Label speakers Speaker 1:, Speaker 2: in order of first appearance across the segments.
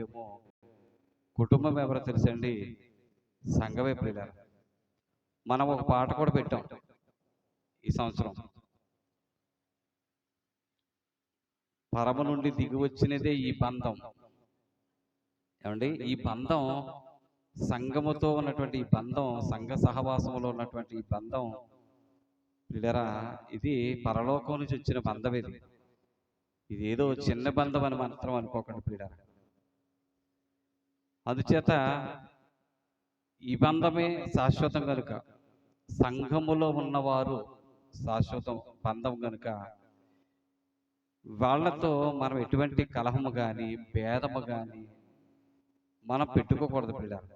Speaker 1: ఏమో కుటుంబం ఎవరో తెలుసండి, సంఘమే ప్రియులారా. మనం ఒక పాట కూడా పెట్టాం ఈ సంవత్సరం. పరమ నుండి దిగి వచ్చినదే ఈ బంధం. ఏమండి, ఈ బంధం సంఘముతో ఉన్నటువంటి ఈ బంధం, సంఘ సహవాసంలో ఉన్నటువంటి ఈ బంధం ప్రియులారా, ఇది పరలోకం నుంచి వచ్చిన బంధం. ఇది ఏదో చిన్న బంధం అని మాత్రం అనుకోకండి ప్రియులారా. అందుచేత ఈ బంధమే శాశ్వతం కనుక, సంఘములో ఉన్నవారు శాశ్వతం బంధం కనుక, వాళ్ళతో మనం ఎటువంటి కలహము కానీ భేదము కానీ మనం పెట్టుకోకూడదు పిల్లలు.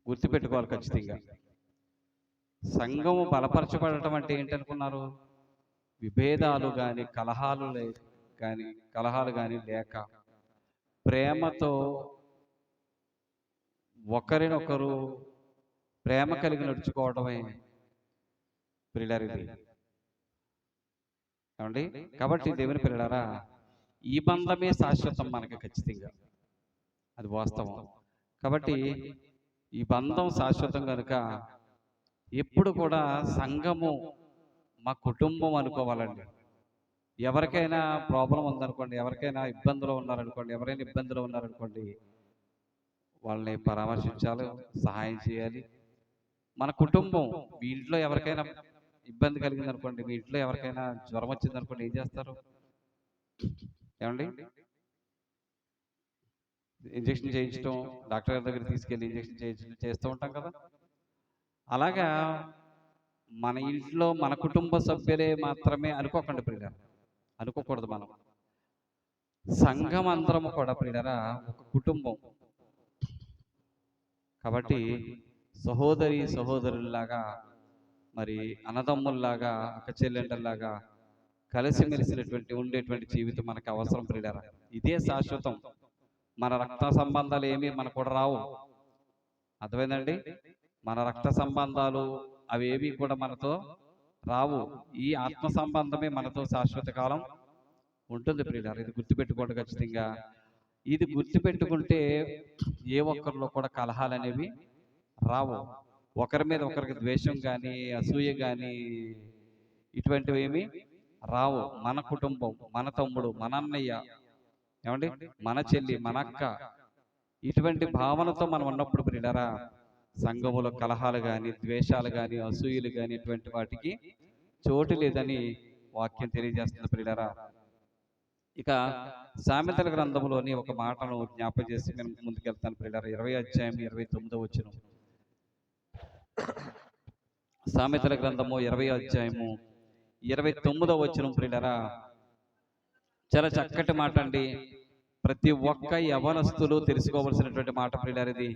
Speaker 1: గుర్తుపెట్టుకోవాలి ఖచ్చితంగా. సంఘము బలపరచబడటం అంటే ఏంటనుకున్నారు? విభేదాలు కానీ కలహాలు కానీ లేక ప్రేమతో ఒకరినొకరు ప్రేమ కలిగి నడుచుకోవడమే ప్రియులారా ఇది. ఏమండి, కాబట్టి దేవుని పిల్లలారా, ఈ బంధమే శాశ్వతం మనకి ఖచ్చితంగా, అది వాస్తవం. కాబట్టి ఈ బంధం శాశ్వతం కనుక ఎప్పుడు కూడా సంఘము మా కుటుంబం అనుకోవాలండి. ఎవరికైనా ప్రాబ్లం ఉందనుకోండి, ఎవరికైనా ఇబ్బందులు ఉన్నారనుకోండి, ఎవరైనా ఇబ్బందులు ఉన్నారనుకోండి, వాళ్ళని పరామర్శించాలి, సహాయం చేయాలి. మన కుటుంబం, మీ ఇంట్లో ఎవరికైనా ఇబ్బంది కలిగింది అనుకోండి, మీ ఇంట్లో ఎవరికైనా జ్వరం వచ్చింది అనుకోండి, ఏం చేస్తారు? ఏమండి, ఇంజక్షన్ చేయించడం, డాక్టర్ గారి దగ్గర తీసుకెళ్ళి ఇంజక్షన్ చేస్తూ ఉంటాం కదా. అలాగా మన ఇంట్లో మన కుటుంబ సభ్యులే మాత్రమే అనుకోకండి ప్రియులారా, అనుకోకూడదు. మనం సంఘం అందరము కూడా ప్రియులారా ఒక కుటుంబం. కాబట్టి సహోదరుల్లాగా, మరి అన్నదమ్ముల్లాగా, అక్క చెల్లెంటల్లాగా కలిసిమెలిసినటువంటి ఉండేటువంటి జీవితం మనకు అవసరం ప్రియులారా. ఇదే శాశ్వతం. మన రక్త సంబంధాలు ఏమీ మనకు కూడా రావు. అర్థమైందండి? మన రక్త సంబంధాలు అవేవి కూడా మనతో రావు. ఈ ఆత్మ సంబంధమే మనతో శాశ్వత కాలం ఉంటుంది ప్రియులారా. ఇది గుర్తుపెట్టుకోండి ఖచ్చితంగా. ఇది గుర్తుపెట్టుకుంటే ఏ ఒక్కరిలో కూడా కలహాలు అనేవి రావు. ఒకరి మీద ఒకరికి ద్వేషం కానీ, అసూయ కానీ, ఇటువంటివి ఏమి రావు. మన కుటుంబం, మన తమ్ముడు, మన అన్నయ్య, ఏమండి, మన చెల్లి, మన అక్క, ఇటువంటి భావనతో మనం ఉన్నప్పుడు ప్రియులారా సంఘములో కలహాలు కానీ, ద్వేషాలు కానీ, అసూయలు కానీ ఇటువంటి వాటికి చోటు లేదని వాక్యం తెలియజేస్తుంది ప్రియులారా. ఇక సామెతల గ్రంథంలోని ఒక మాటను జ్ఞాపకం చేసి నేను ముందుకెళ్తాను ప్రియులారా. 20వ అధ్యాయం 29వ వచనం. సామెతల గ్రంథము 20వ అధ్యాయము 29వ వచనం ప్రియులారా, చాలా చక్కటి మాట అండి. ప్రతి ఒక్క యవనస్తులు తెలుసుకోవలసినటువంటి మాట ప్రియులారా ఇది.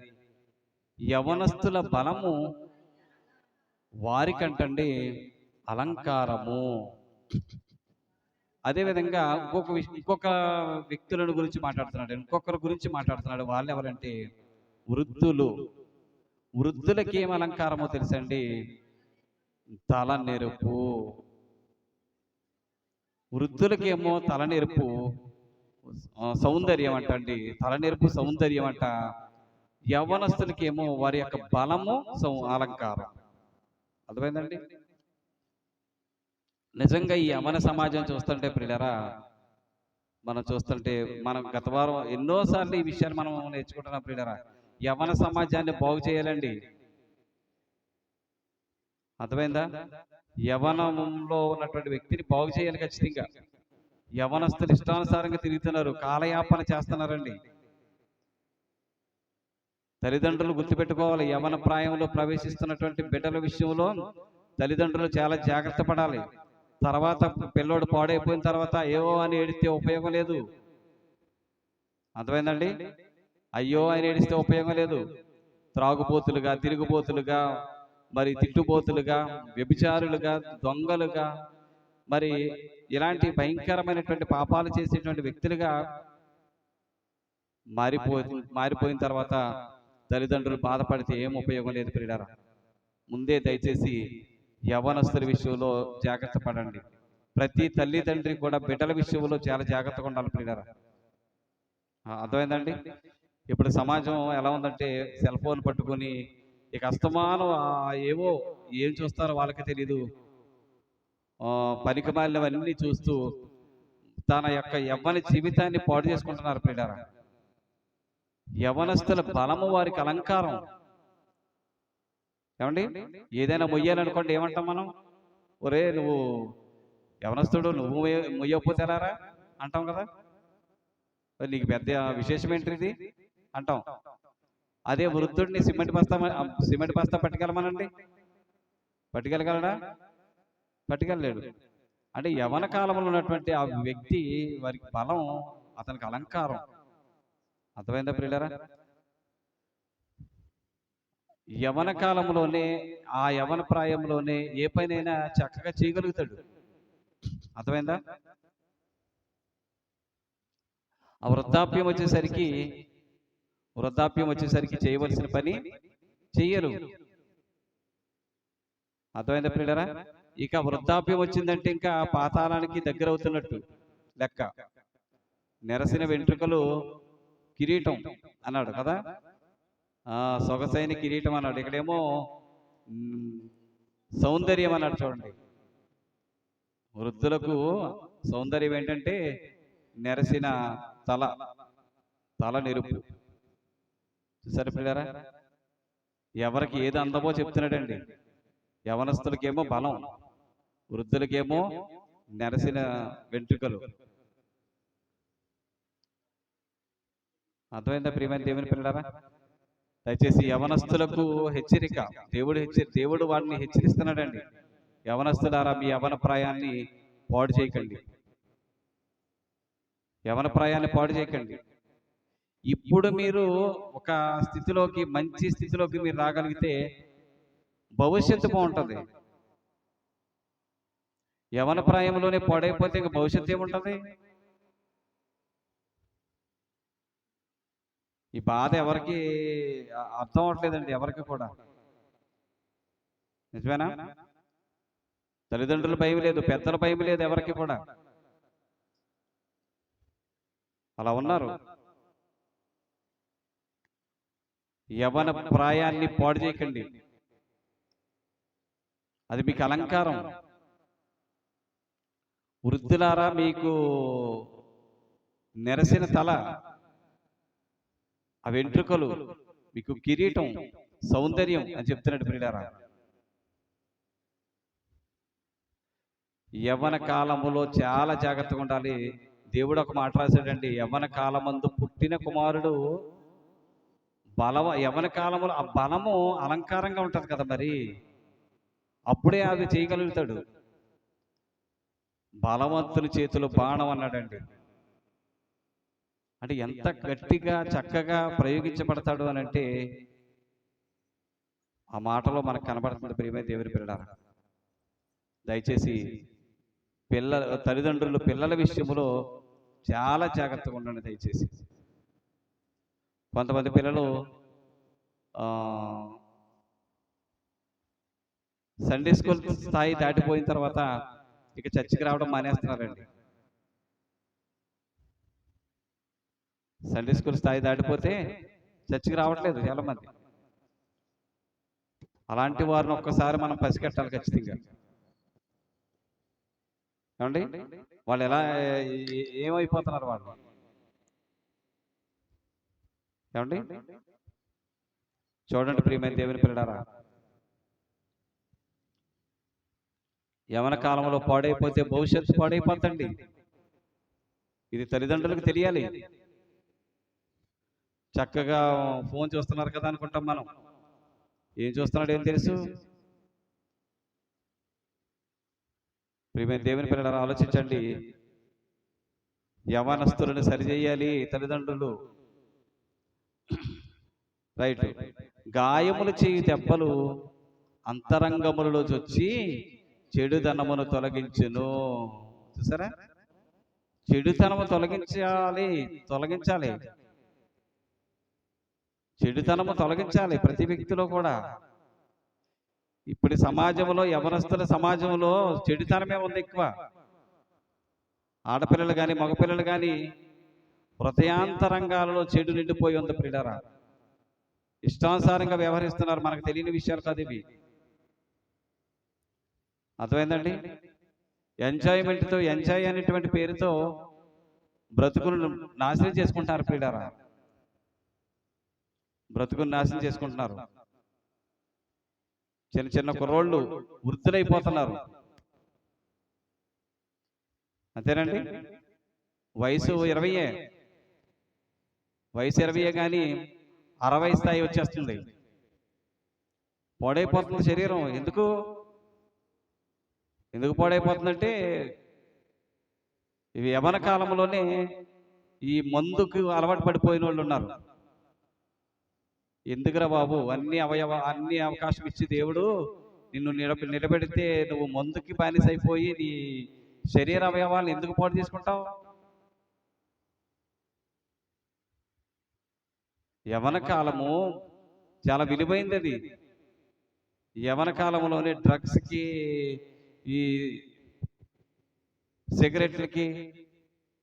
Speaker 1: యవనస్తుల బలము వారికంటండి అలంకారము. అదేవిధంగా ఇంకొక వ్యక్తులను గురించి మాట్లాడుతున్నాడు, ఇంకొకరి గురించి మాట్లాడుతున్నాడు. వాళ్ళు ఎవరంటే వృద్ధులు. వృద్ధులకి ఏం అలంకారమో తెలుసండి? తలనెరుపు. వృద్ధులకేమో తలనెరుపు సౌందర్యం అంటండి, తలనెరుపు సౌందర్యం అంట. యవ్వనస్తులకేమో వారి యొక్క బలము అలంకారం. అర్థమైందండి? నిజంగా ఈ యవ్వన సమాజం చూస్తుంటే ప్రియులారా, మనం చూస్తుంటే, మనం గత వారం ఎన్నోసార్లు ఈ విషయాన్ని మనం నేర్చుకుంటున్నాం ప్రియులారా. యవ్వన సమాజాన్ని బాగు చేయాలండి. అర్థమైందా? యవనంలో ఉన్నటువంటి వ్యక్తిని బాగు చేయాలి ఖచ్చితంగా. యవనస్తులు ఇష్టానుసారంగా తిరుగుతున్నారు, కాలయాపన చేస్తున్నారండి. తల్లిదండ్రులు గుర్తుపెట్టుకోవాలి. యవన ప్రాయంలో ప్రవేశిస్తున్నటువంటి బిడ్డల విషయంలో తల్లిదండ్రులు చాలా జాగ్రత్త పడాలి. తర్వాత పిల్లోడు పాడైపోయిన తర్వాత ఏవో అని ఏడిస్తే ఉపయోగం లేదు. అర్థమైందండి? అయ్యో అని ఏడిస్తే ఉపయోగం లేదు. త్రాగుబోతులుగా, తిరుగుబోతులుగా, మరి తిట్టుబోతులుగా, వ్యభిచారులుగా, దొంగలుగా, మరి ఇలాంటి భయంకరమైనటువంటి పాపాలు చేసేటువంటి వ్యక్తులుగా మారిపోయిన తర్వాత తల్లిదండ్రులు బాధపడితే ఏం ఉపయోగం లేదు ప్రియులారా. ముందే దయచేసి యవ్వనస్తుల విషయంలో జాగ్రత్త పడండి. ప్రతి తల్లిదండ్రి కూడా బిడ్డల విషయంలో చాలా జాగ్రత్తగా ఉండాలి ప్రియులారా. అర్థమైందండి. ఇప్పుడు సమాజం ఎలా ఉందంటే సెల్ ఫోన్ పట్టుకొని ఇక అస్తమానం ఏవో ఏం చూస్తారో వాళ్ళకి తెలీదు. పనికిమాలినవన్నీ చూస్తూ తన యొక్క యవ్వన జీవితాన్ని పాడు చేసుకుంటున్నారు ప్రియులారా. యవ్వనస్తుల బలము వారికి అలంకారం. ఏమండి? ఏదైనా మొయ్యాలనుకోండి ఏమంటాం మనం? ఒరేయ్ నువ్వు యవనస్తుడు నువ్వు మొయ్యకపోతే ఎలారా అంటాం కదా. మరి నీకు పెద్ద విశేషం ఏంటిది అంటాం. అదే వృద్ధుడిని సిమెంట్ బస్తా పట్టుకెళ్ళమనండి, పట్టుకెళ్ళగలడా? పట్టుకెళ్ళలేడు. అంటే యవన కాలంలో ఉన్నటువంటి ఆ వ్యక్తి వారికి బలం, అతనికి అలంకారం. అర్థమైందా ప్రియులారా? యవన కాలంలోనే ఆ యవన ప్రాయంలోనే ఏ పనైనా చక్కగా చేయగలుగుతాడు. అర్థమైందా? ఆ వృద్ధాప్యం వచ్చేసరికి చేయవలసిన పని చెయ్యరు. అర్థమైందా ప్రియులారా? ఇక వృద్ధాప్యం వచ్చిందంటే ఇంకా పాతాళానికి దగ్గర అవుతున్నట్టు లెక్క. నెరసిన వెంట్రుకలు కిరీటం అన్నాడు కదా, సొగసైన కిరీటం అన్నాడు. ఇక్కడేమో సౌందర్యం అన్నాడు. చూడండి, వృద్ధులకు సౌందర్యం ఏంటంటే నెరసిన తల నెరుపు. చూసారు పిల్లరా, ఎవరికి ఏది అందమో చెప్తున్నాడండి. యవనస్తులకేమో బలం, వృద్ధులకేమో నెరసిన వెంట్రుకలు. అర్థమైందా ప్రియమైన దేవుని పిల్లరా? దయచేసి యవనస్తులకు హెచ్చరిక. దేవుడు వాడిని హెచ్చరిస్తున్నాడండి. యవనస్తులారా, మీ యవన ప్రాయాన్ని పాడు చేయకండి. యవన ప్రాయాన్ని పాడు చేయకండి. ఇప్పుడు మీరు ఒక స్థితిలోకి, మంచి స్థితిలోకి మీరు రాగలిగితే భవిష్యత్తు బాగుంటుంది. యవన ప్రాయంలోనే పాడైపోతే ఇంక భవిష్యత్తు ఏముంటుంది? ఈ బాధ ఎవరికి అర్థం అవట్లేదండి, ఎవరికి కూడా. నిజమేనా? తల్లిదండ్రుల భయం లేదు, పెద్దల భయం లేదు, ఎవరికి కూడా. అలా ఉన్నారు. యవన ప్రాయాన్ని పాడు చేయకండి. అది మీకు అలంకారం. వృద్ధులారా, మీకు నెరసిన తల, ఆ వెంట్రుకలు మీకు కిరీటం, సౌందర్యం అని చెప్తున్నాడు ప్రియులారా. యవ్వన కాలములో చాలా జాగ్రత్తగా ఉండాలి. దేవుడు ఒక మాట రాశాడండి, యవ్వన కాలమందు పుట్టిన కుమారుడు యవ్వన కాలంలో ఆ బలము అలంకారంగా ఉంటుంది కదా, మరి అప్పుడే అది చేయగలుగుతాడు. బలవంతుని చేతిలో బాణం అన్నాడండి. అంటే ఎంత గట్టిగా చక్కగా ప్రయోగించబడతాడు అని అంటే ఆ మాటలో మనకు కనబడుతుంది. ప్రియమైన దేవుని పిల్లలారా, దయచేసి తల్లిదండ్రులు పిల్లల విషయంలో చాలా జాగ్రత్తగా ఉండండి దయచేసి. కొంతమంది పిల్లలు సండే స్కూల్ స్థాయి దాటిపోయిన తర్వాత ఇక చర్చికి రావడం మానేస్తున్నారండి. సండే స్కూల్ స్థాయి దాటిపోతే చర్చికి రావట్లేదు చాలా మంది. అలాంటి వారిని ఒక్కసారి మనం పసిగట్టాలి ఖచ్చితంగా. ఏమండి, వాళ్ళు ఎలా ఏమైపోతున్నారు వాళ్ళు? ఏమండి, చూడండి ప్రియమైన దేవుని పిల్లలారా, యవన కాలంలో పాడైపోతే భవిష్యత్తు పాడైపోతండి. ఇది తల్లిదండ్రులకు తెలియాలి. చక్కగా ఫోన్ చూస్తున్నారు కదా అనుకుంటాం మనం. ఏం చూస్తున్నాడు ఏం తెలుసు? ప్రియమైన దేవుని పిల్లలారా, ఆలోచించండి. యవనస్తులను సరిచేయాలి తల్లిదండ్రులు. రైట్. గాయములు చేయి దెబ్బలు అంతరంగములలో చొచ్చి చెడుతనమును తొలగించును. చూసారా, చెడుతనము తొలగించాలి. చెడుతనము తొలగించాలి ప్రతి వ్యక్తిలో కూడా. ఇప్పుడు సమాజంలో, యవనస్తుల సమాజంలో చెడుతనమే ఉంది ఎక్కువ. ఆడపిల్లలు కానీ మగపిల్లలు కానీ హృదయాంతరంగాలలో చెడు నిండిపోయి ఉంది ప్రియులారా. ఇష్టానుసారంగా వ్యవహరిస్తున్నారు, మనకు తెలియని విషయాలు కాదు ఇవి. అర్థమైందండి? ఎంజాయ్మెంట్తో, ఎంజాయ్ అనేటువంటి పేరుతో బ్రతుకును నాశనం చేసుకుంటున్నారు ప్రియులారా. బ్రతుకును నాశనం చేసుకుంటున్నారు. చిన్న చిన్న కుర్రోళ్ళు వృద్ధులైపోతున్నారు. అంతేనండి? వయసు 20, వయసు 20 కానీ 60 స్థాయి వచ్చేస్తుంది. పాడైపోతుంది శరీరం. ఎందుకు పాడైపోతుందంటే ఇవి యవ్వన కాలంలోనే ఈ మందుకు అలవాటు పడిపోయిన వాళ్ళు ఉన్నారు. ఎందుకురా బాబు, అన్ని అవకాశం ఇచ్చి దేవుడు నిన్ను నిలబెడితే నువ్వు మందుకి బానిస అయిపోయి నీ శరీర అవయవాలను ఎందుకు పాడు చేసుకుంటావు? యవ్వన కాలము చాలా విలువైంది. అది యవ్వన కాలంలోనే డ్రగ్స్కి, ఈ సిగరెట్లకి,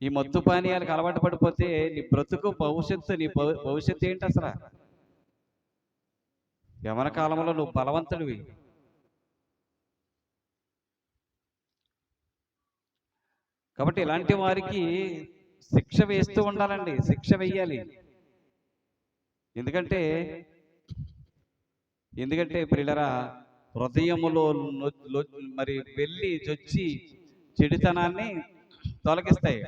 Speaker 1: ఈ మత్తు పానీయాలకు అలవాటు పడిపోతే నీ బ్రతుకు భవిష్యత్తు, నీ భవిష్యత్తు ఏంటి అసలు? యవ్వన కాలంలో నువ్వు బలవంతుడివి. కాబట్టి ఇలాంటి వారికి శిక్ష వేస్తూ ఉండాలండి, శిక్ష వెయ్యాలి. ఎందుకంటే ప్రియులరా, హృదయములో మరి వెళ్ళి జొచ్చి చెడుతనాన్ని తొలగిస్తాయి.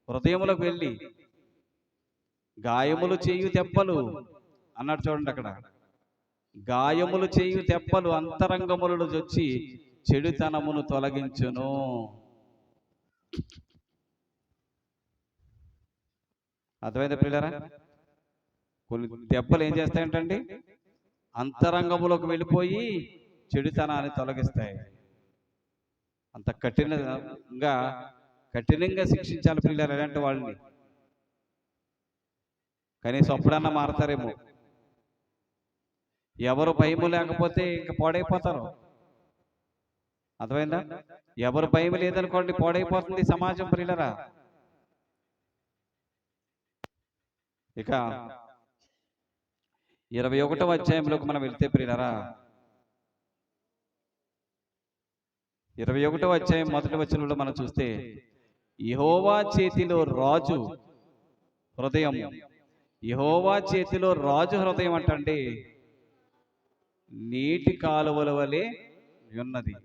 Speaker 1: హృదయములకు వెళ్ళి గాయములు చేయు తెప్పలు అన్నాడు చూడండి అక్కడ. గాయములు చేయు తెప్పలు అంతరంగములను జొచ్చి చెడుతనమును తొలగించును. అర్థమైందా ప్రియులారా? కొన్ని దెబ్బలు ఏం చేస్తాయంటండి, అంతరంగములోకి వెళ్ళిపోయి చెడుతనాన్ని తొలగిస్తాయి. అంత కఠినంగా శిక్షించాలి ప్రియులారా ఇలాంటి వాళ్ళని. కనీసం అప్పుడన్నా మారతారేమో. ఎవరు భయము లేకపోతే ఇంకా పాడైపోతారు. అర్థమైందా? ఎవరు భయం లేదనుకోండి, పాడైపోతుంది సమాజం ప్రియులారా. ఇక 21వ అధ్యాయంలోకి మనం వెళ్తే ప్రియులారా, 21వ అధ్యాయం 1వ వచనంలో మనం చూస్తే, యెహోవా చేతిలో రాజు హృదయం, యెహోవా చేతిలో రాజు హృదయం అంటండి నీటి కాలువల వలె ఉన్నది.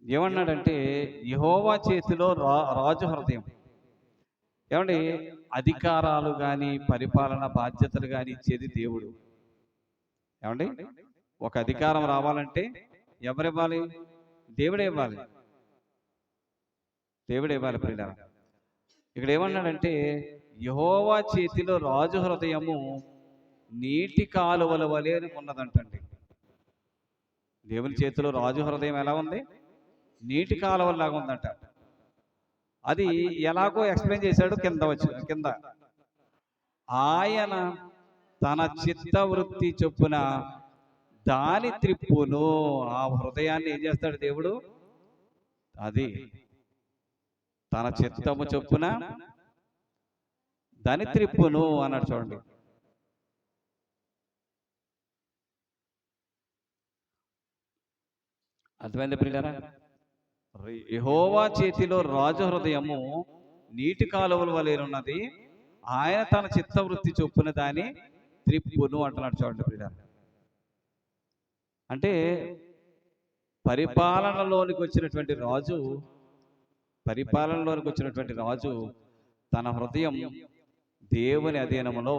Speaker 1: ఏమన్నాడంటే యెహోవా చేతిలో రాజు హృదయం. ఏమండి, అధికారాలు కానీ పరిపాలన బాధ్యతలు కానీ ఇచ్చేది దేవుడు. ఏమండి, ఒక అధికారం రావాలంటే ఎవరివ్వాలి? దేవుడే ఇవ్వాలి. ప్రియులారా, ఇక్కడ ఏమన్నాడంటే యెహోవా చేతిలో రాజు హృదయము నీటి కాలువల వలె ఉన్నదంటండి. దేవుని చేతిలో రాజు హృదయం ఎలా ఉంది? నీటి కాలువలాగా ఉందంట. అది ఎలాగో ఎక్స్ప్లెయిన్ చేశాడు కింద. ఆయన తన చిత్తవృత్తి చొప్పున దాని త్రిప్పును. ఆ హృదయాన్ని ఏం చేస్తాడు దేవుడు? అది తన చిత్తము చొప్పున దాని త్రిప్పును అన్నాడు చూడండి. అర్థమైంది ప్రియులారా? యెహోవా చేతిలో రాజు హృదయము నీటి కాలువల వలె ఉన్నది, ఆయన తన చిత్తవృత్తి చొప్పున దాని త్రిప్పును అంటున్నాడు చూడండి ప్రియులారా. అంటే పరిపాలనలోనికి వచ్చినటువంటి రాజు తన హృదయం దేవుని అధీనములో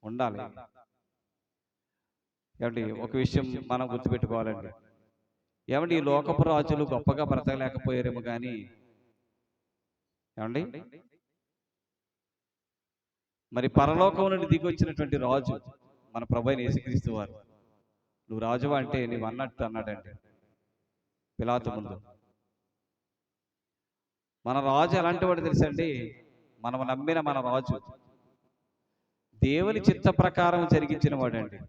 Speaker 1: ఉండాలి. ఏమండి, ఒక విషయం మనం గుర్తుపెట్టుకోవాలండి. ఏమండి, ఈ లోకపు రాజులు గొప్పగా బ్రతకలేకపోయారేమో కానీ, ఏమండి, మరి పరలోకం నుండి దిగి వచ్చినటువంటి రాజు మన ప్రభువైన యేసుక్రీస్తు వారు, నువ్వు రాజువా అంటే నీవు అన్నట్టు అన్నాడండి పిలాతు ముందు. మన రాజు ఎలాంటి వాడు తెలుసండి? మనం నమ్మిన మన రాజు దేవుని చిత్త ప్రకారం జరిగించిన వాడండి.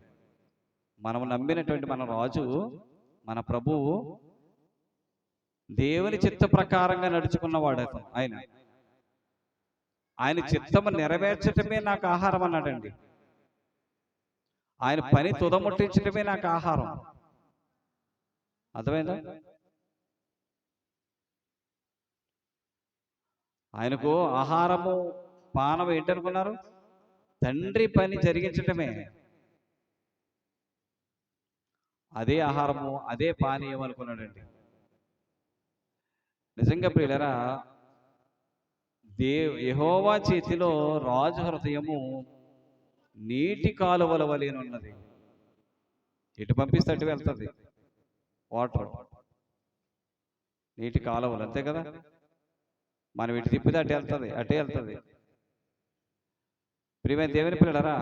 Speaker 1: మనం నమ్మినటువంటి మన రాజు, మన ప్రభువు దేవుని చిత్త ప్రకారంగా నడుచుకున్నవాడు అతను. ఆయన ఆయన చిత్తము నెరవేర్చటమే నాకు ఆహారం అన్నాడండి. ఆయన పని తుదముట్టించటమే నాకు ఆహారం. అర్థమైందా? ఆయనకు ఆహారము పానం ఏంటనుకున్నారు? తండ్రి పని జరిగించటమే. అదే ఆహారము, అదే పానీయం అనుకున్నాడండి. నిజంగా ప్రియులరా, యెహోవా చేతిలో రాజు హృదయము నీటి కాలువల వలెనున్నది. ఎటు పంపిస్తే అటు వెళ్తుంది వాటర్. నీటి కాలువలు అంతే కదా, మనం ఇటు తిప్పితే అటు వెళ్తుంది, అటే వెళ్తుంది. ప్రియమైన దేవుని పిల్లలరా,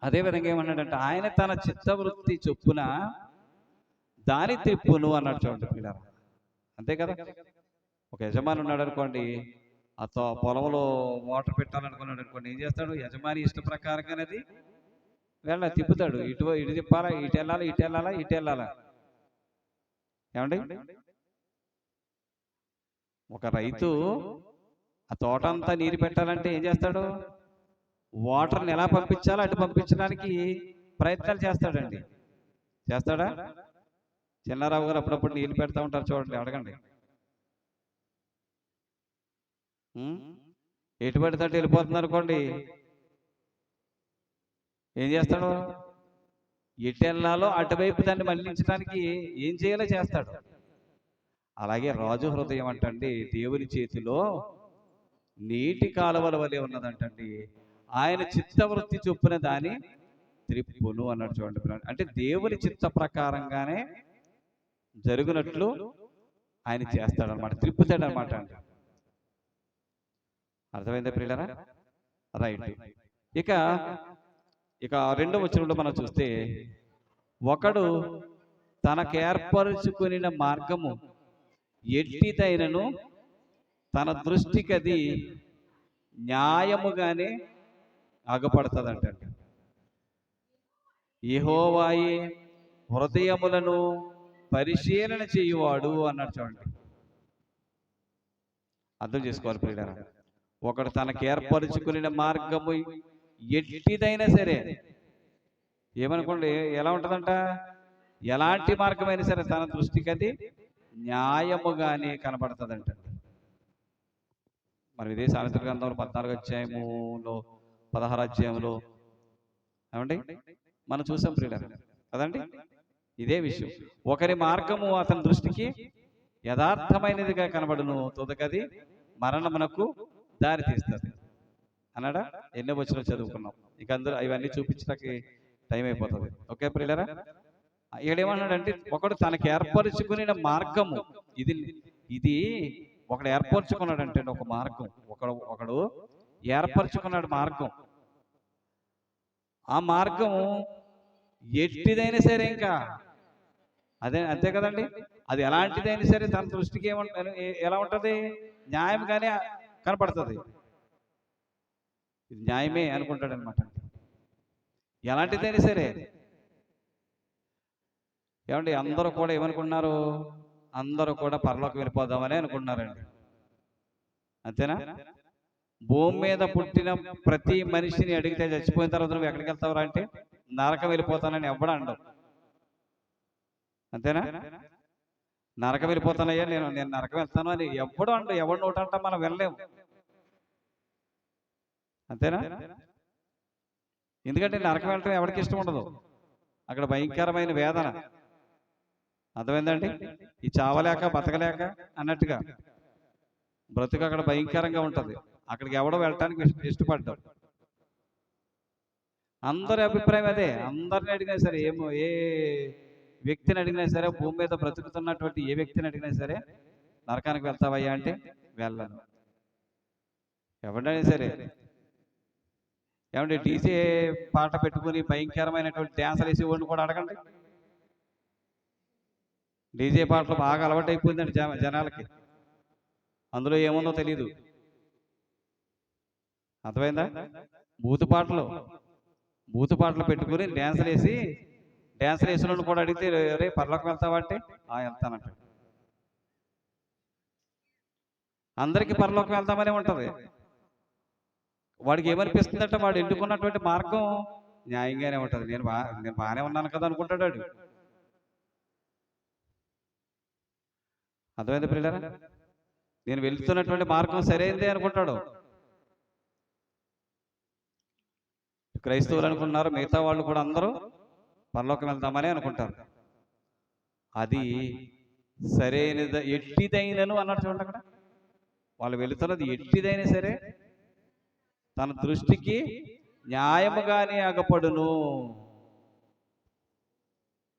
Speaker 1: అదేవిధంగా ఏమన్నాడంటే ఆయన తన చిత్తవృత్తి చొప్పున దాని త్రిప్పును అన్నాడు. చూడండి పిల్లరా, అంతే కదా. ఒక యజమాని ఉన్నాడు అనుకోండి, ఆ పొలంలో వాటర్ పెట్టాలనుకున్నాడు అనుకోండి, ఏం చేస్తాడు? యజమాని ఇష్ట ప్రకారంగానేది తిప్పుతాడు. ఇటు తిప్పాలా, ఇటు వెళ్ళాలా, ఇటు వెళ్ళాలా, ఇటు వెళ్ళాలా. ఏమండి, ఒక రైతు ఆ తోట అంతా నీరు పెట్టాలంటే ఏం చేస్తాడు? వాటర్ని ఎలా పంపించాలో అటు పంపించడానికి ప్రయత్నాలు చేస్తాడండి. చేస్తాడా? చిన్నారావు గారు అప్పుడప్పుడు నీళ్ళు పెడతా ఉంటారు, చూడండి, అడగండి. ఎటు పడితే అటు వెళ్ళిపోతుంది అనుకోండి, ఏం చేస్తాడు? ఎటు వెళ్ళాలో అటువైపు దాన్ని మళ్లించడానికి ఏం చేయాలో చేస్తాడు. అలాగే రాజు హృదయం అంటండి దేవుని చేతిలో నీటి కాలువల వలె ఉన్నదంటండి. ఆయన చిత్తవృత్తి చొప్పున దాని త్రిప్పును అన్నాడు. చూడండి, అంటే దేవుని చిత్త ప్రకారంగానే జరుగునట్లు ఆయన చేస్తాడనమాట, త్రిప్పుతాడనమాట అండి. అర్థమైందా ప్రియులరా? రైట్. ఇక రెండవ వచనంలో మనం చూస్తే, ఒకడు తనకు ఏర్పరచుకుని మార్గము ఎట్టిదైనను తన దృష్టికి అది న్యాయముగానే అగపడుతుందంటండి. యెహోవాయే హృదయములను పరిశీలన చేయువాడు అన్నాడు. చూడండి, అర్థం చేసుకోవాలి ప్రియులారా. ఒకడు తనకు ఏర్పరచుకుని మార్గము ఎట్టిదైనా సరే, ఏమనుకోండి, ఎలా ఉంటుందంట? ఎలాంటి మార్గమైనా సరే తన దృష్టికి అది న్యాయముగానే కనబడుతుందంట. మరి ఇదే సామెతల గ్రంథంలో 14వ అధ్యాయములో 16వ అధ్యాయంలో ఏమండి మనం చూసాం ప్రియులారా కదండి. ఇదే విషయం, ఒకరి మార్గము అతని దృష్టికి యథార్థమైనదిగా కనబడును, తుదకది మరణమునకు దారి తీస్తుంది అన్నాడా. ఎన్నో వచనాలు చదువుకున్నాం, ఇక అందరూ ఇవన్నీ చూపించడానికి టైం అయిపోతుంది. ఓకే ప్రియులారా, ఏడేమన్నాడంటే ఒకడు తనకు ఏర్పరచుకుని మార్గము, ఇది ఒకడు ఏర్పరచుకున్నాడంటే ఒక మార్గం, ఒకడు ఏర్పరచుకున్నాడు మార్గం. ఆ మార్గము ఎట్టిదైనా సరే, ఇంకా అంతే కదండి. అది ఎలాంటిదైనా సరే తన దృష్టికి ఎలా ఉంటుంది? న్యాయంగానే కనపడుతుంది. ఇది న్యాయమే అనుకుంటాడు అనమాట. ఎలాంటిదైనా సరే. ఏమండి, అందరూ కూడా ఏమనుకున్నారు? అందరూ కూడా పరలోకి వెళ్ళిపోదామని అనుకున్నారండి. అంతేనా? భూమి మీద పుట్టిన ప్రతి మనిషిని అడిగితే చచ్చిపోయిన తర్వాత నువ్వు ఎక్కడికి వెళ్తావురా అంటే నరకం వెళ్ళిపోతానని ఎవ్వడు అండవు. అంతేనా? నరకం వెళ్ళిపోతానయ్యా, నేను నరకం వెళ్తాను అని ఎవ్వడు అండు. ఎవడు నోట అంట మనం వెళ్ళలేము. అంతేనా? ఎందుకంటే నరకం వెళ్ళటం ఎవరికి ఇష్టం ఉండదు. అక్కడ భయంకరమైన వేదన. అర్థమైందండి? ఈ చావలేక బతకలేక అన్నట్టుగా బ్రతుకు అక్కడ భయంకరంగా ఉంటుంది. అక్కడికి ఎవడో వెళ్ళటానికి ఇష్టపడ్డాడు. అందరి అభిప్రాయం అదే. అందరిని అడిగినా సరే, ఏ వ్యక్తిని అడిగినా సరే, భూమి మీద బ్రతుకుతున్నటువంటి ఏ వ్యక్తిని అడిగినా సరే, నరకానికి వెళ్తావయ్యా అంటే వెళ్ళను. ఎవడైనా సరే. ఏమంటే డీజే పాట పెట్టుకుని భయంకరమైనటువంటి డ్యాన్సులు వేసేవాడిని కూడా అడగండి. డీజే పాటలు బాగా అలవాటు అయిపోయిందండి జనాలకి. అందులో ఏముందో తెలీదు. అర్థమైందా? బూతు పాటలు పెట్టుకుని డ్యాన్సులు వేసిన కూడా అడిగితే రే పర్లోకి వెళ్తావా అంటే వెళ్తానంట. అందరికీ పరలోకం వెళ్తామనే ఉంటుంది. వాడికి ఏమనిపిస్తుందంటే వాడు ఎన్నుకున్నటువంటి మార్గం న్యాయంగానే ఉంటుంది. నేను బాగానే ఉన్నాను కదా అనుకుంటాడు వాడు. అర్థమైంది ప్రియులారా? నేను వెళ్తున్నటువంటి మార్గం సరైందే అనుకుంటాడు. క్రైస్తవులు అనుకున్నారు, మిగతా వాళ్ళు కూడా అందరూ పరలోకం వెళ్తామని అనుకుంటారు. అది సరైనది ఎట్టిదైనను అన్నట్టు చూడండి అక్కడ. వాళ్ళు వెళుతున్నది ఎట్టిదైనా సరే తన దృష్టికి న్యాయముగానే అగపడును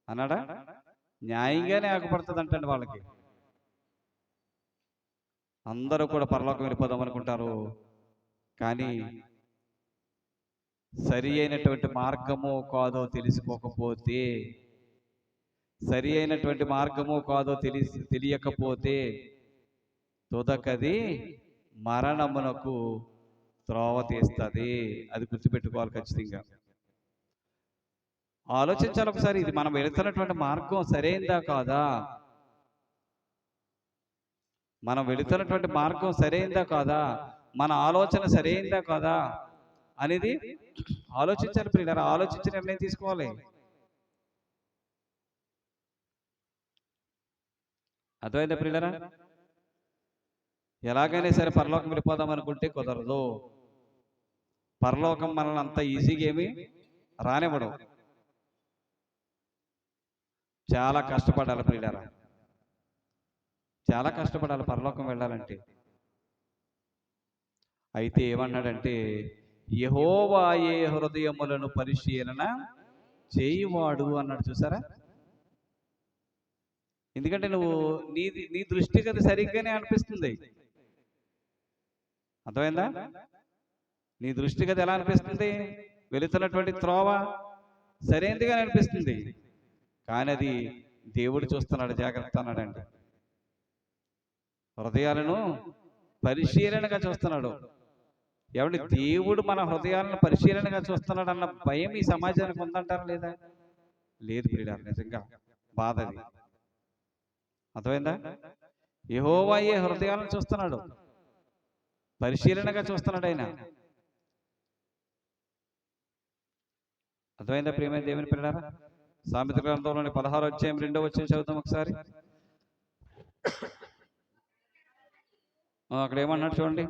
Speaker 1: అన్నాడా? న్యాయంగానే ఆగపడుతుంది అంటండి వాళ్ళకి. అందరూ కూడా పరలోకం వెళ్ళిపోదాం అనుకుంటారు, కానీ సరి అయినటువంటి మార్గమో కాదో తెలుసుకోకపోతే, సరి అయినటువంటి మార్గమో కాదో తెలియకపోతే తుదకది మరణమునకు త్రోవ తీస్తుంది. అది గుర్తుపెట్టుకోవాలి ఖచ్చితంగా. ఆలోచించాలి ఒకసారి, ఇది మనం వెళుతున్నటువంటి మార్గం సరైందా కాదా, మనం వెళుతున్నటువంటి మార్గం సరైందా కాదా, మన ఆలోచన సరైందా కాదా అనేది ఆలోచించాలి ప్రియులారా. ఆలోచించి నిర్ణయం తీసుకోవాలి. అర్థమైందా ప్రియులారా? ఎలాగైనా సరే పరలోకం వెళ్ళిపోదాం అనుకుంటే కుదరదు. పరలోకం మనల్ని అంత ఈజీగా ఏమి రానివ్వడం. చాలా కష్టపడాలి ప్రియులారా, చాలా కష్టపడాలి పరలోకం వెళ్ళాలంటే. అయితే ఏమన్నాడంటే, యెహోవాయే హృదయములను పరిశీలన చేయువాడు అన్నాడు. చూసారా? ఎందుకంటే నువ్వు నీ దృష్టికి అది సరిగ్గానే అనిపిస్తుంది. అర్థమైందా? నీ దృష్టికి అది ఎలా అనిపిస్తుంది? వెళుతున్నటువంటి త్రోవ సరైనదిగానే అనిపిస్తుంది, కానీ అది దేవుడు చూస్తున్నాడు, జాగ్రత్త అన్నాడండి. హృదయాలను పరిశీలనగా చూస్తున్నాడు. ఏమంటే దేవుడు మన హృదయాలను పరిశీలనగా చూస్తున్నాడు అన్న భయం ఈ సమాజానికి ఉందంటారా లేదా? లేదు ప్రియులారా, నిజంగా బాధ అది. అర్థమైందా? యెహోవాయే హృదయాలను చూస్తున్నాడు, పరిశీలనగా చూస్తున్నాడు ఆయన. అర్థమైందా ప్రియమైన దేవుని ప్రియులారా? సామెతల గ్రంథంలోని 16వ అధ్యాయం 2వ వచనం చదువుతాం ఒకసారి. అక్కడ ఏమన్నాడు చూడండి.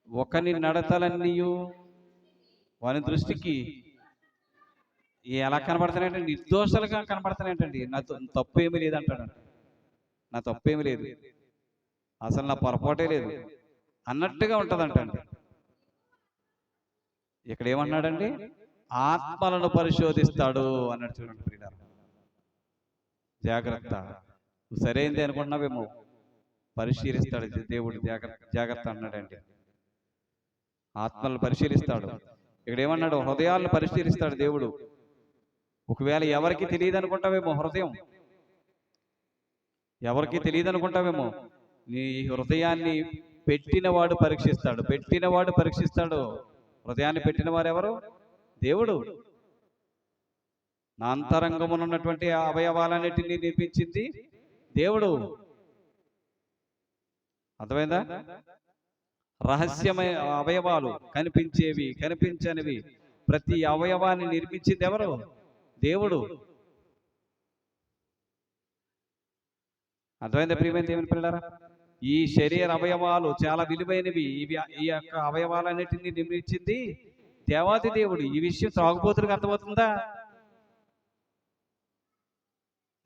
Speaker 1: ఒకని నడతలన్నీయు వాని దృష్టికి ఎలా కనబడుతున్నాయంటే నిర్దోషాలుగా కనబడుతున్నాయంటండి. నా తప్పు ఏమీ లేదంటాడు. నా తప్పేమీ లేదు, అసలు నా పొరపాటే లేదు అన్నట్టుగా ఉంటుందంటండి. ఇక్కడ ఏమన్నాడండి? ఆత్మలను పరిశోధిస్తాడు అన్నాడు. చూడండి ప్రియులారా, జాగ్రత్త. నువ్వు సరైంది అనుకుంటున్నావేమో, పరిశీలిస్తాడు దేవుడు. జాగ్రత్త అన్నాడండి. ఆత్మలను పరిశీలిస్తాడు. ఇక్కడ ఏమన్నాడు? హృదయాలను పరిశీలిస్తాడు దేవుడు. ఒకవేళ ఎవరికి తెలియదు అనుకుంటావేమో, హృదయం ఎవరికి తెలియదు అనుకుంటావేమో, నీ హృదయాన్ని పెట్టినవాడు పరీక్షిస్తాడు. పెట్టినవాడు పరీక్షిస్తాడు. హృదయాన్ని పెట్టిన వారు ఎవరు? దేవుడు. నా అంతరంగమునున్నటువంటి అవయవాలన్నిటినీ నిర్మించింది దేవుడు. అర్థమైందా? రహస్యమైన అవయవాలు, కనిపించేవి కనిపించనివి, ప్రతి అవయవాన్ని నిర్మించింది ఎవరు? దేవుడు. అర్థమైందా ప్రియమైన దేవుని పిల్లలారా? ఈ శరీర అవయవాలు చాలా విలువైనవి. ఈ యొక్క అవయవాలన్నిటినీ నిర్మించింది దేవాది దేవుడు. ఈ విషయం త్రాగుబోతులకు అర్థమవుతుందా?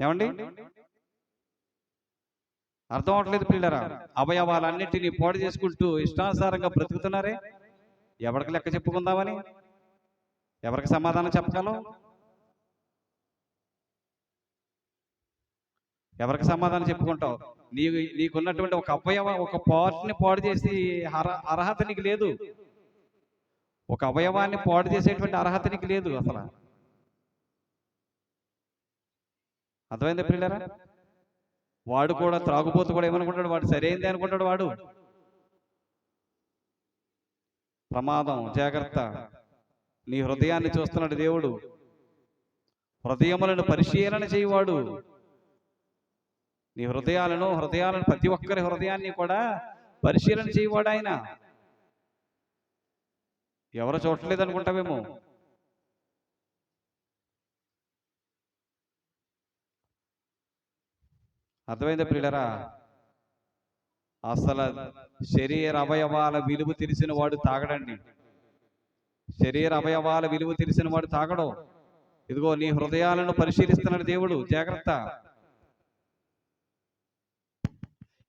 Speaker 1: ఏమండి? అర్థం అవట్లేదు పిల్లరా. అవయవాలన్నిటినీ పాడు చేసుకుంటూ ఇష్టానుసారంగా బ్రతుకుతున్నారే. ఎవరికి లెక్క చెప్పుకుందామని, ఎవరికి సమాధానం చెప్పగలం? ఎవరికి సమాధానం చెప్పుకుంటావు? నీకున్నటువంటి ఒక ఒక పార్ట్ని పాడు చేసి అర్హత నీకు లేదు. ఒక అవయవాన్ని పాడు చేసేటువంటి అర్హత నీకు లేదు అసలు. అర్థమైందా పిల్లరా? వాడు కూడా త్రాగుబోతు కూడా ఏమనుకుంటాడు? వాడు సరైంది అనుకుంటాడు. వాడు ప్రమాదం. జాగ్రత్త. నీ హృదయాన్ని చూస్తున్నాడు దేవుడు. హృదయములను పరిశీలన చేయవాడు. నీ హృదయాలను ప్రతి ఒక్కరి హృదయాన్ని కూడా పరిశీలన చేయవాడు ఆయన. ఎవరు చూడట్లేదు అనుకుంటావేమో. అర్థమైందా ప్రియులరా? అసలు శరీర అవయవాల విలువ తెలిసిన వాడు తాగడండి. శరీర అవయవాల విలువ తెలిసిన వాడు తాగడు. ఇదిగో నీ హృదయాలను పరిశీలిస్తున్నాడు దేవుడు, జాగ్రత్త.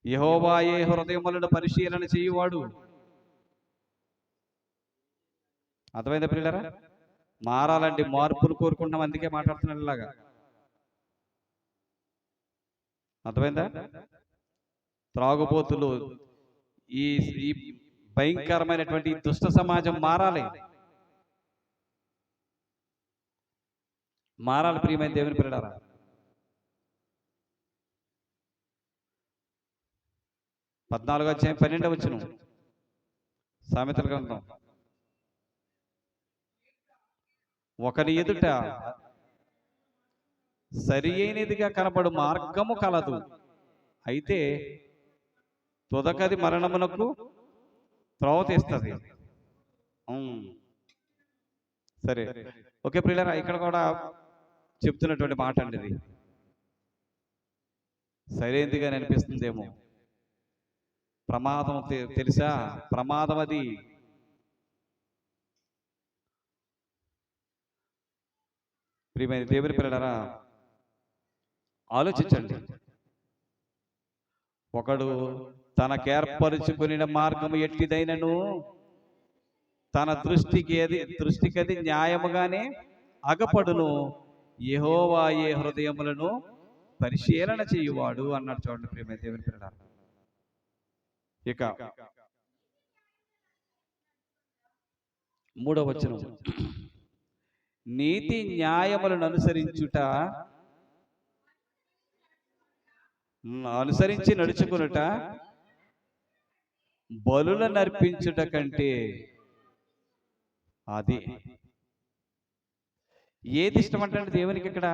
Speaker 1: యెహోవాయే హృదయములను పరిశీలన చేయువాడు. అర్థమైందా ప్రియులరా? మారాలండి, మార్పులు కోరుకుంటున్నాం, అందుకే మాట్లాడుతున్నాడు ఇలాగా. అర్థమైందా? త్రాగుబోతులు, ఈ ఈ భయంకరమైనటువంటి దుష్ట సమాజం మారాలి. ప్రియమైన దేవుని పిల్లలారా. 14వ అధ్యాయం 12వ వచనం, సామెతల గ్రంథం. ఒకని ఎదుట సరి అయినదిగా కనబడు మార్గము కలదు, అయితే తుదకది మరణమునకు త్రోవ తీస్తుంది. సరే, ఓకే ప్రియులారా, ఇక్కడ కూడా చెప్తున్నటువంటి మాట అండి ఇది. సరైనదిగా అనిపిస్తుందేమో. ప్రమాదం తెలుసా? ప్రమాదం అది. ప్రియమైన దేవుని పిల్లలారా, ఆలోచించండి. ఒకడు తనకేర్పరుచుకుని మార్గము ఎట్టిదైనను తన దృష్టికి అది న్యాయముగానే అగపడును, యెహోవాయే హృదయములను పరిశీలన చేయువాడు అన్నాడు. చూడండి ప్రియమైన దేవుని పిల్లలారా. ఇక 3వ వచనం, నీతి న్యాయములను అనుసరించి నడుచుకునుట బలులను అర్పించుట కంటే, అది ఏది ఇష్టం అంటే దేవునికి ఇక్కడ?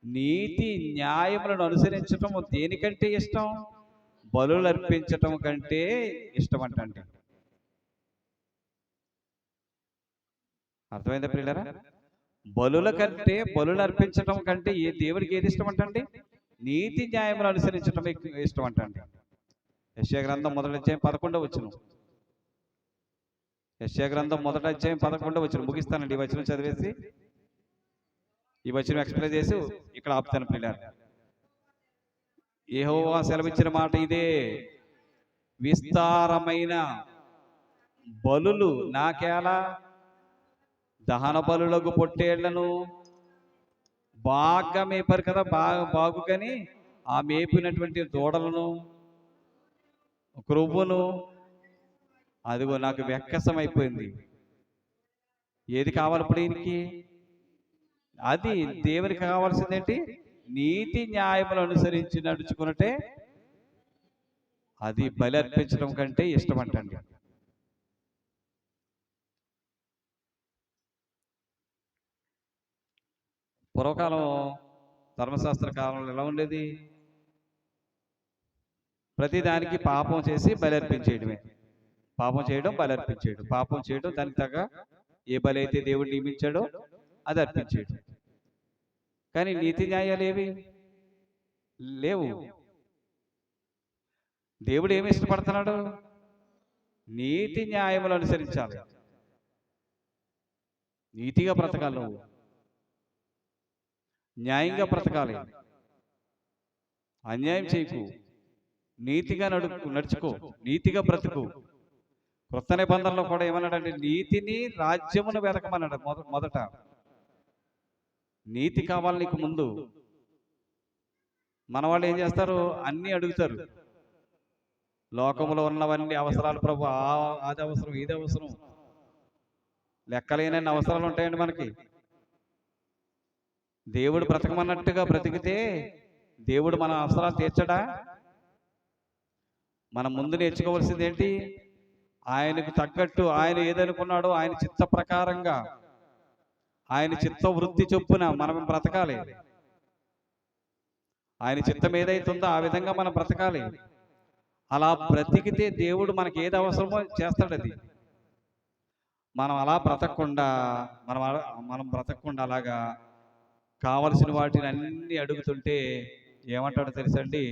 Speaker 1: నీతి న్యాయములను అనుసరించటం దేనికంటే ఇష్టం? బలులు అర్పించటం కంటే ఇష్టం అంటే. అర్థమైందా ప్రియులారా? బలులు అర్పించటం కంటే దేవుడికి ఏది ఇష్టం అంటే? నీతి న్యాయములు అనుసరించటం ఇష్టం అంటే. యెషయా గ్రంథం 1వ అధ్యాయం 11వ వచనం. యెషయా గ్రంథం 1వ అధ్యాయం 11వ వచనం. ముగిస్తానండి ఈ వచనం చదివేసి, ఈ వచనం ఎక్స్ప్లెయిన్ చేసి ఇక్కడ ఆపుతాను ప్రియులారా. యెహోవా సెలవిచ్చిన మాట ఇదే, విస్తారమైన బలులు నాకేలా, దహన బలులకు పొట్టేళ్లను బాగా మేపారు కదా, బాగుగాని ఆ మేపినటువంటి దూడలను, క్రొవ్వును, అదిగో నాకు వెక్కసం అయిపోయింది. ఏది కావాలి ఇప్పుడు ఈయనకి? అది దేవునికి కావాల్సిందేంటి? నీతి న్యాయములు అనుసరించి నడుచుకున్నట్టే అది బలి అర్పించడం కంటే ఇష్టం అంటండి. పూర్వకాలం ధర్మశాస్త్ర కాలంలో ఎలా ఉండేది? ప్రతిదానికి పాపం చేసి బలి అర్పించేయడమే. పాపం చేయడం, బలి అర్పించేయడం, పాపం చేయడం, దానికి తగ్గ ఏ బలి అయితే దేవుడు నియమించాడో అది అర్పించేయడం. కానీ నీతి న్యాయాలు ఏవి లేవు. దేవుడు ఏమి ఇష్టపడుతున్నాడు? నీతి న్యాయములు అనుసరించాలి, నీతిగా బ్రతకాలి, నువ్వు న్యాయంగా బ్రతకాలి, అన్యాయం చేయకు, నీతిగా నడుచుకో, నీతిగా బ్రతుకు. కొత్త నిబంధనలో కూడా ఏమన్నాడంటే నీతిని రాజ్యమును వెతకమన్నాడు. మొదట నీతి కావాలి నీకు. ముందు మన వాళ్ళు ఏం చేస్తారు? అన్నీ అడుగుతారు. లోకంలో ఉన్నవన్నీ అవసరాలు, ప్రభు అది అవసరం, ఇది అవసరం, లెక్కలేనన్ని అవసరాలు ఉంటాయండి మనకి. దేవుడు బ్రతకమన్నట్టుగా బ్రతికితే దేవుడు మన అవసరాలు తీర్చడా? మనం ముందు నేర్చుకోవాల్సింది ఏంటి? ఆయనకు తగ్గట్టు, ఆయన ఏదనుకున్నాడో ఆయన చిత్త ప్రకారంగా, ఆయన చిత్త వృత్తి చొప్పున మనం బ్రతకాలి. ఆయన చిత్తం ఏదైతే ఉందో ఆ విధంగా మనం బ్రతకాలి. అలా బ్రతికితే దేవుడు మనకి ఏది అవసరమో చేస్తాడు. అది మనం అలా బ్రతకకుండా మనం బ్రతకకుండా అలాగా కావలసిన వాటిని అన్ని అడుగుతుంటే ఏమంటాడో తెలుసండి?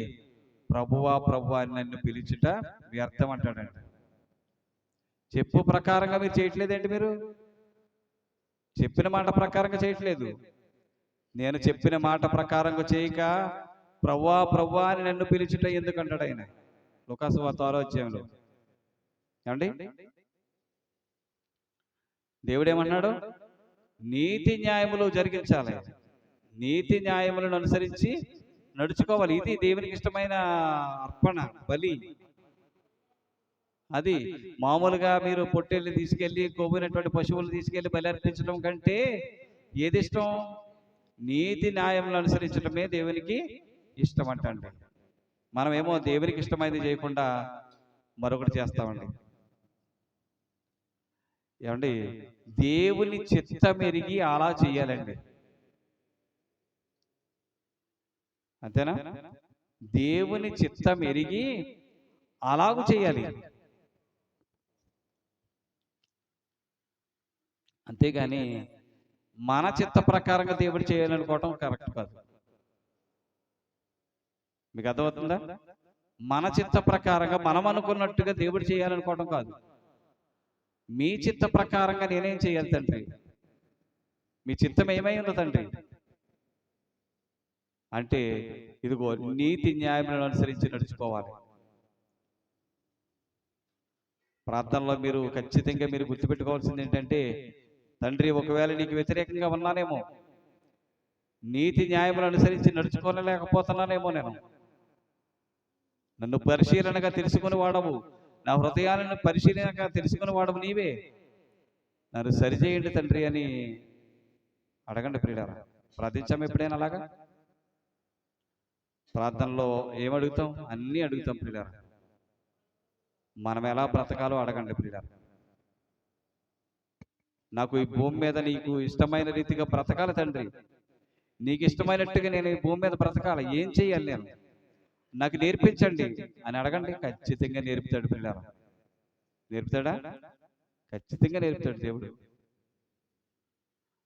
Speaker 1: ప్రభువా ప్రభువా అని నన్ను పిలుచుట వ్యర్థం అంటాడండి. చెప్పు ప్రకారంగా మీరు చేయట్లేదండి. మీరు చెప్పిన మాట ప్రకారంగా చేయట్లేదు. నేను చెప్పిన మాట ప్రకారంగా చేయక ప్రభువా ప్రభువా అని నన్ను పిలుచుట ఎందుకు అంటాడు ఆయన లూకాసు వార్త 6వ అధ్యాయంలో. ఏమండి? దేవుడు ఏమన్నాడు? నీతి న్యాయములు జరిగించాలి, నీతి న్యాయములను అనుసరించి నడుచుకోవాలి. ఇది దేవునికి ఇష్టమైన అర్పణ, బలి. అది మామూలుగా మీరు పొట్టేళ్ళు తీసుకెళ్ళి కొవ్వినటువంటి పశువులు తీసుకెళ్ళి బలి అర్పించడం కంటే ఏది ఇష్టం? నీతి న్యాయములను అనుసరించడమే దేవునికి ఇష్టం అంటండి. మనమేమో దేవునికి ఇష్టమైనది చేయకుండా మరొకటి చేస్తామండి. ఏమండి? దేవుని చిత్తం ఎరిగి అలా చేయాలండి. అంతేనా? దేవుని చిత్తం ఎరిగి అలాగూ చేయాలి. అంతేగాని మన చిత్త ప్రకారంగా దేవుడు చేయాలనుకోవటం కరెక్ట్ కాదు. మీకు అర్థమవుతుందా? మన చిత్త ప్రకారంగా మనం అనుకున్నట్టుగా దేవుడు చేయాలనుకోవటం కాదు. మీ చిత్త ప్రకారంగా నేనేం చేయాలి తండ్రి? మీ చిత్తం ఏమై ఉంది తండ్రి అంటే, ఇదిగో నీతి న్యాయములను అనుసరించి నడుచుకోవాలి. ప్రార్థనలో మీరు ఖచ్చితంగా మీరు గుర్తుపెట్టుకోవాల్సింది ఏంటంటే, తండ్రి ఒకవేళ నీకు వ్యతిరేకంగా ఉన్నానేమో, నీతి న్యాయములను అనుసరించి నడుచుకోలేకపోతున్నానేమో, నన్ను పరిశీలనగా తెలుసుకుని వాడవు, నా హృదయాలను పరిశీలనగా తెలుసుకుని వాడవు నీవే, నన్ను సరిచేయండి తండ్రి అని అడగండి ప్రియులారా. ప్రార్థించాము ఎప్పుడైనా అలాగా? ప్రార్థనలో ఏమడుగుతాం? అన్నీ అడుగుతాం ప్రియులారా. మనం ఎలా బ్రతకాలో అడగండి ప్రియులారా. నాకు ఈ భూమి మీద నీకు ఇష్టమైన రీతిగా బ్రతకాలి తండ్రి, నీకు ఇష్టమైనట్టుగా నేను ఈ భూమి మీద బ్రతకాలి, ఏం చేయాలి నేను, నాకు నేర్పించండి అని అడగండి. ఖచ్చితంగా నేర్పుతాడు పిల్లరా. నేర్పుతాడా? ఖచ్చితంగా నేర్పుతాడు దేవుడు.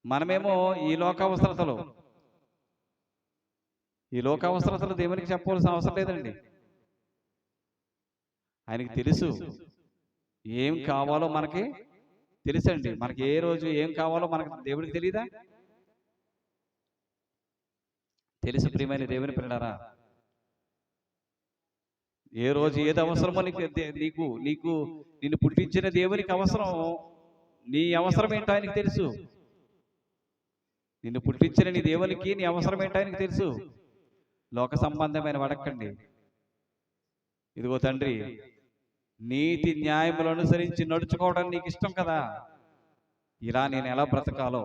Speaker 1: మనమేమో ఈ లోకావసరతలు దేవునికి చెప్పవలసిన అవసరం లేదండి. ఆయనకి తెలుసు ఏం కావాలో, మనకి తెలుసండి. మనకి ఏ రోజు ఏం కావాలో మనకి దేవుడికి తెలియదా? తెలుసు ప్రియమైన దేవుని పిల్లరా. ఏ రోజు ఏది అవసరమో నిన్ను పుట్టించిన దేవునికి అవసరం, నీ అవసరం ఏంటో ఆయనకి తెలుసు. నిన్ను పుట్టించిన నీ దేవునికి నీ అవసరం ఏంటో ఆయనకి తెలుసు. లోక సంబంధమైన అడగండి. ఇదిగో తండ్రి, నీతి న్యాయములు అనుసరించి నడుచుకోవడం నీకు ఇష్టం కదా, ఇలా నేను ఎలా బ్రతకాలో,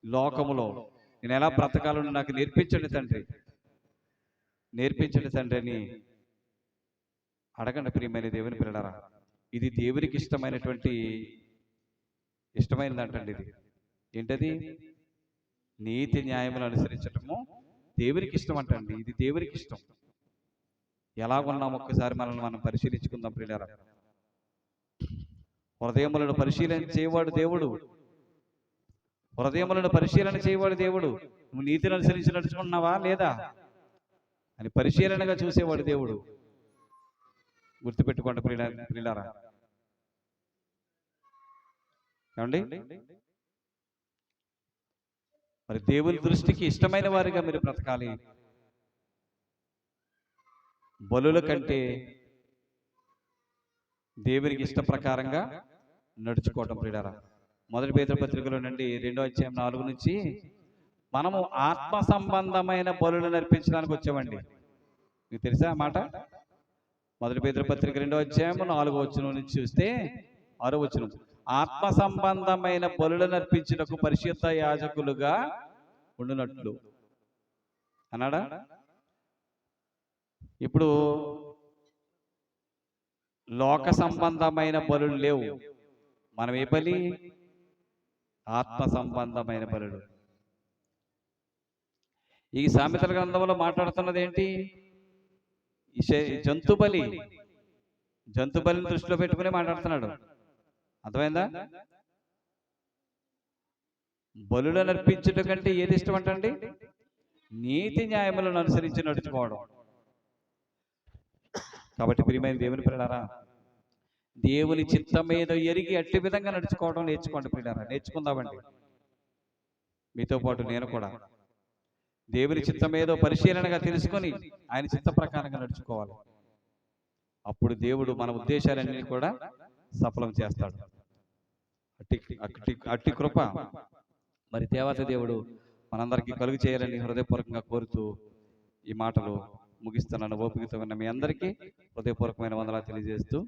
Speaker 1: లోకములో నేను ఎలా బ్రతకాలో నాకు నేర్పించండి తండ్రి, నేర్పించండి తండ్రి అని అడగండి ప్రియమైన దేవుని పిల్లలారా. ఇది దేవునికి ఇష్టమైనదంటండి. ఇది ఏంటది? నీతి న్యాయములు అనుసరించటము దేవునికి ఇష్టం అంటండి. ఇది దేవునికి ఇష్టం. ఎలాగున్నాం ఒక్కసారి మనల్ని మనం పరిశీలించుకుందాం ప్రియులారా. హృదయములను పరిశీలన చేయవాడు దేవుడు. హృదయములను పరిశీలన చేయవాడు దేవుడు. నువ్వు నీతిని అనుసరించి నడుచుకున్నావా లేదా అని పరిశీలనగా చూసేవాడు దేవుడు. గుర్తుపెట్టుకోండి ప్రియులారా. ఏమండి? మరి దేవుని దృష్టికి ఇష్టమైన వారిగా మీరు బ్రతకాలి. బలుల కంటే దేవునికి ఇష్ట ప్రకారంగా నడుచుకోవటం ప్రియులారా. మొదటి పేతురు పత్రికలో నుండి 2వ అధ్యాయం 4 నుంచి మనము ఆత్మ సంబంధమైన బలులను అర్పించడానికి వచ్చామండి. మీకు తెలుసా ఆ మాట? మొదటి పేతురు పత్రిక 2వ అధ్యాయం 4వ వచనం నుంచి చూస్తే 6వ వచనం, ఆత్మ సంబంధమైన బలులను అర్పించుటకు పరిశుద్ధ యాజకులుగా ఉండునట్లు అన్నాడా? ఇప్పుడు లోక సంబంధమైన బలులు లేవు. మనం ఏ బలి? ఆత్మ సంబంధమైన బలులు. ఈ సామెతల గ్రంథంలో మాట్లాడుతున్నది ఏంటి? ఈ జంతు బలిని దృష్టిలో పెట్టుకుని మాట్లాడుతున్నాడు. అర్థమైందా? బలులను అర్పించుట కంటే ఏది ఇష్టం అంటండి? నీతి న్యాయములను అనుసరించి నడుచుకోవడం. కాబట్టి ప్రియమైన దేవుని ప్రియులారా, దేవుని చిత్తం మీద ఎరిగి అట్టి విధంగా నడుచుకోవడం నేర్చుకోండి ప్రియులారా. నేర్చుకుందామండి. మీతో పాటు నేను కూడా దేవుని చిత్తం ఏదో పరిశీలనగా తెలుసుకొని ఆయన చిత్త ప్రకారంగా నడుచుకోవాలి. అప్పుడు దేవుడు మన ఉద్దేశాలన్నీ కూడా సఫలం చేస్తాడు. అట్టి కృప మరి దేవత దేవుడు మనందరికీ కలుగు చేయాలని హృదయపూర్వకంగా కోరుతూ ఈ మాటలు ముగిస్తున్నాను. ఓపికతో ఉన్న మీ అందరికీ హృదయపూర్వకమైన వందనాలు తెలియజేస్తూ